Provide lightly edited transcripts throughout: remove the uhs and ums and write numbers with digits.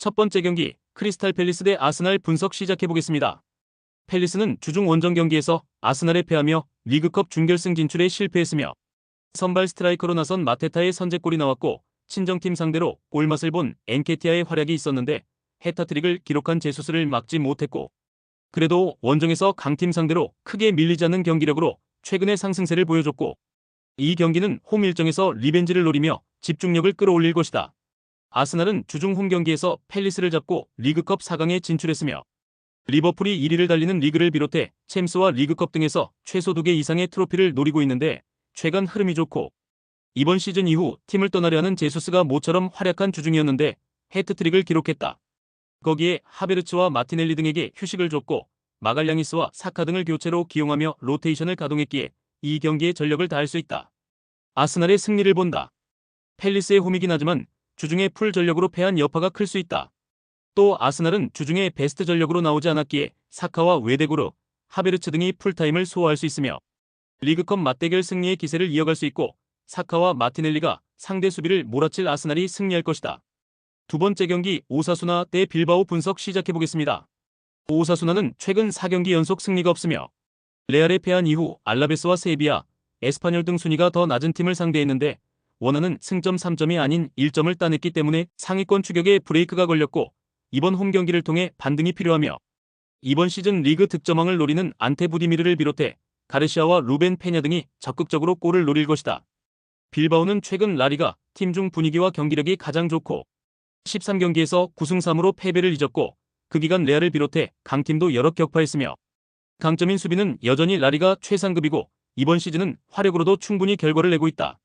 첫 번째 경기 크리스탈 팰리스 대 아스날 분석 시작해보겠습니다. 팰리스는 주중 원정 경기에서 아스날에 패하며 리그컵 준결승 진출에 실패했으며 선발 스트라이커로 나선 마테타의 선제골이 나왔고 친정팀 상대로 골맛을 본 엔케티아의 활약이 있었는데 해타트릭을 기록한 제수스를 막지 못했고 그래도 원정에서 강팀 상대로 크게 밀리지 않는 경기력으로 최근의 상승세를 보여줬고 이 경기는 홈 일정에서 리벤지를 노리며 집중력을 끌어올릴 것이다. 아스날은 주중 홈 경기에서 팰리스를 잡고 리그컵 4강에 진출했으며 리버풀이 1위를 달리는 리그를 비롯해 챔스와 리그컵 등에서 최소 2개 이상의 트로피를 노리고 있는데 최근 흐름이 좋고 이번 시즌 이후 팀을 떠나려 하는 제수스가 모처럼 활약한 주중이었는데 해트트릭을 기록했다. 거기에 하베르츠와 마티넬리 등에게 휴식을 줬고 마갈량이스와 사카 등을 교체로 기용하며 로테이션을 가동했기에 이 경기에 전력을 다할 수 있다. 아스날의 승리를 본다. 팰리스의 홈이긴 하지만 주중에 풀 전력으로 패한 여파가 클 수 있다. 또 아스날은 주중에 베스트 전력으로 나오지 않았기에 사카와 웨데고르, 하베르츠 등이 풀타임을 소화할 수 있으며 리그컵 맞대결 승리의 기세를 이어갈 수 있고 사카와 마티넬리가 상대 수비를 몰아칠 아스날이 승리할 것이다. 두 번째 경기 오사수나 대 빌바오 분석 시작해보겠습니다. 오사수나는 최근 4경기 연속 승리가 없으며 레알에 패한 이후 알라베스와 세비야, 에스파뇰 등 순위가 더 낮은 팀을 상대했는데 원하는 승점 3점이 아닌 1점을 따냈기 때문에 상위권 추격에 브레이크가 걸렸고 이번 홈 경기를 통해 반등이 필요하며 이번 시즌 리그 득점왕을 노리는 안테 부디미르를 비롯해 가르시아와 루벤 페냐 등이 적극적으로 골을 노릴 것이다. 빌바오는 최근 라리가 팀 중 분위기와 경기력이 가장 좋고 13경기에서 9승 3무로 패배를 잊었고 그 기간 레알을 비롯해 강팀도 여러 격파했으며 강점인 수비는 여전히 라리가 최상급이고 이번 시즌은 화력으로도 충분히 결과를 내고 있다.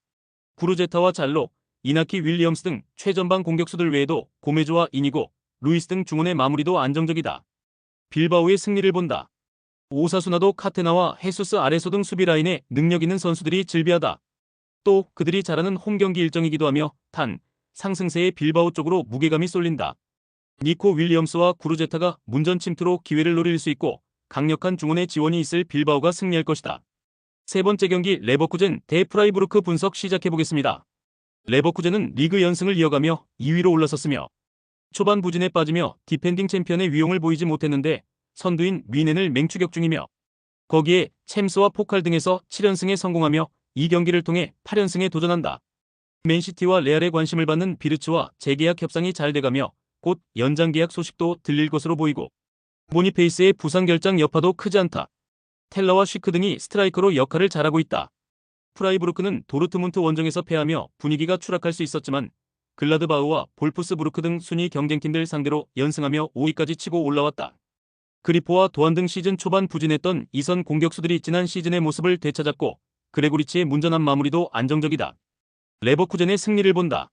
구르제타와 잘로, 이나키 윌리엄스 등 최전방 공격수들 외에도 고메조와 이니고, 루이스 등 중원의 마무리도 안정적이다. 빌바오의 승리를 본다. 오사수나도 카테나와 헤수스 아레소 등 수비 라인에 능력 있는 선수들이 즐비하다. 또 그들이 잘하는 홈 경기 일정이기도 하며 상승세의 빌바오 쪽으로 무게감이 쏠린다. 니코 윌리엄스와 구르제타가 문전 침투로 기회를 노릴 수 있고 강력한 중원의 지원이 있을 빌바오가 승리할 것이다. 세 번째 경기 레버쿠젠 대 프라이부르크 분석 시작해보겠습니다. 레버쿠젠은 리그 연승을 이어가며 2위로 올라섰으며 초반 부진에 빠지며 디펜딩 챔피언의 위용을 보이지 못했는데 선두인 미넨을 맹추격 중이며 거기에 챔스와 포칼 등에서 7연승에 성공하며 이 경기를 통해 8연승에 도전한다. 맨시티와 레알의 관심을 받는 비르츠와 재계약 협상이 잘 돼가며 곧 연장 계약 소식도 들릴 것으로 보이고 보니페이스의 부상 결장 여파도 크지 않다. 텔러와 쉬크 등이 스트라이커로 역할을 잘하고 있다. 프라이부르크는 도르트문트 원정에서 패하며 분위기가 추락할 수 있었지만 글라드바흐와 볼프스부르크 등 순위 경쟁팀들 상대로 연승하며 5위까지 치고 올라왔다. 그리포와 도안 등 시즌 초반 부진했던 이선 공격수들이 지난 시즌의 모습을 되찾았고 그레고리치의 문전한 마무리도 안정적이다. 레버쿠젠의 승리를 본다.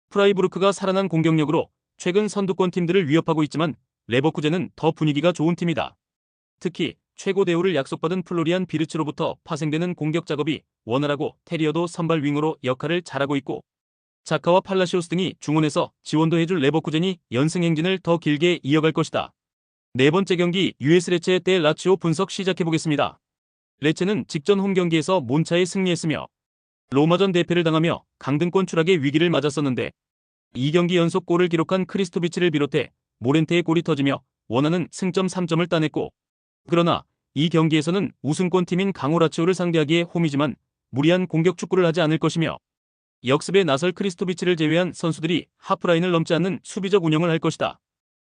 프라이부르크가 살아난 공격력으로 최근 선두권 팀들을 위협하고 있지만 레버쿠젠은 더 분위기가 좋은 팀이다. 특히 최고 대우를 약속받은 플로리안 비르츠로부터 파생되는 공격 작업이 원활하고 테리어도 선발 윙어로 역할을 잘하고 있고 자카와 팔라시오스 등이 중원에서 지원도 해줄 레버쿠젠이 연승 행진을 더 길게 이어갈 것이다. 네 번째 경기 US 레체 대 라치오 분석 시작해보겠습니다. 레체는 직전 홈 경기에서 몬차에 승리했으며 로마전 대패를 당하며 강등권 추락의 위기를 맞았었는데 2경기 연속 골을 기록한 크리스토비치를 비롯해 모렌테의 골이 터지며 원하는 승점 3점을 따냈고 그러나 이 경기에서는 우승권 팀인 강호 라치오를 상대하기에 홈이지만 무리한 공격 축구를 하지 않을 것이며 역습에 나설 크리스토비치를 제외한 선수들이 하프라인을 넘지 않는 수비적 운영을 할 것이다.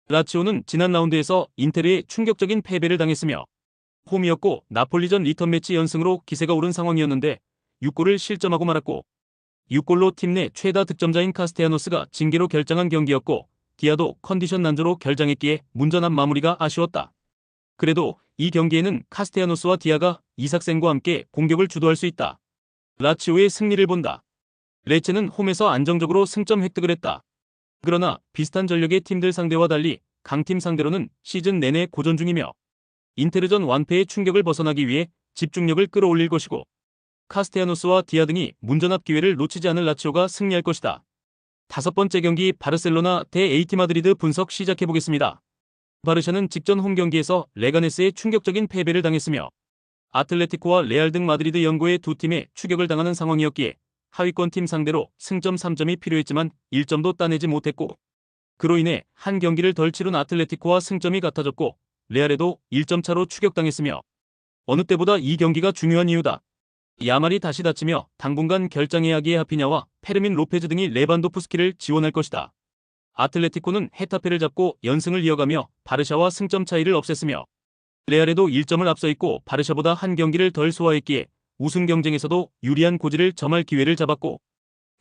라치오는 지난 라운드에서 인테르에 충격적인 패배를 당했으며 홈이었고 나폴리전 리턴 매치 연승으로 기세가 오른 상황이었는데 6골을 실점하고 말았고 6골로 팀 내 최다 득점자인 카스테야노스가 징계로 결장한 경기였고 디아도 컨디션 난조로 결장했기에 문전한 마무리가 아쉬웠다. 그래도 이 경기에는 카스테야노스와 디아가 이삭센과 함께 공격을 주도할 수 있다. 라치오의 승리를 본다. 레체는 홈에서 안정적으로 승점 획득을 했다. 그러나 비슷한 전력의 팀들 상대와 달리 강팀 상대로는 시즌 내내 고전 중이며 인테르전 완패의 충격을 벗어나기 위해 집중력을 끌어올릴 것이고 카스테야노스와 디아 등이 문전합 기회를 놓치지 않을 라치오가 승리할 것이다. 다섯 번째 경기 바르셀로나 대 AT 마드리드 분석 시작해보겠습니다. 바르샤는 직전 홈 경기에서 레가네스에 충격적인 패배를 당했으며 아틀레티코와 레알 등 마드리드 연고의 두 팀에 추격을 당하는 상황이었기에 하위권 팀 상대로 승점 3점이 필요했지만 1점도 따내지 못했고 그로 인해 한 경기를 덜 치룬 아틀레티코와 승점이 같아졌고 레알에도 1점 차로 추격당했으며 어느 때보다 이 경기가 중요한 이유다. 야말이 다시 다치며 당분간 결장해야 하기에 하피냐와 페르민 로페즈 등이 레반도프스키를 지원할 것이다. 아틀레티코는 헤타페를 잡고 연승을 이어가며 바르샤와 승점 차이를 없앴으며 레알에도 1점을 앞서 있고 바르샤보다 한 경기를 덜 소화했기에 우승 경쟁에서도 유리한 고지를 점할 기회를 잡았고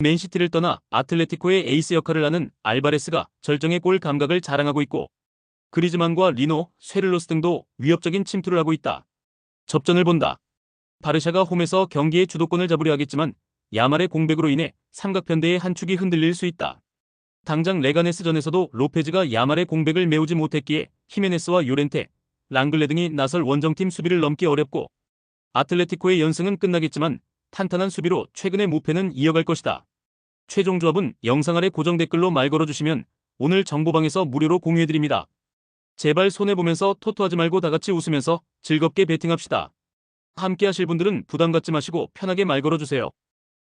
맨시티를 떠나 아틀레티코의 에이스 역할을 하는 알바레스가 절정의 골 감각을 자랑하고 있고 그리즈만과 리노, 쇠를로스 등도 위협적인 침투를 하고 있다. 접전을 본다. 바르샤가 홈에서 경기의 주도권을 잡으려 하겠지만 야말의 공백으로 인해 삼각편대의 한 축이 흔들릴 수 있다. 당장 레가네스전에서도 로페즈가 야말의 공백을 메우지 못했기에 히메네스와 요렌테, 랑글레 등이 나설 원정팀 수비를 넘기 어렵고 아틀레티코의 연승은 끝나겠지만 탄탄한 수비로 최근의 무패는 이어갈 것이다. 최종 조합은 영상 아래 고정 댓글로 말 걸어주시면 오늘 정보방에서 무료로 공유해드립니다. 제발 손해보면서 토토하지 말고 다같이 웃으면서 즐겁게 베팅합시다. 함께 하실 분들은 부담 갖지 마시고 편하게 말 걸어주세요.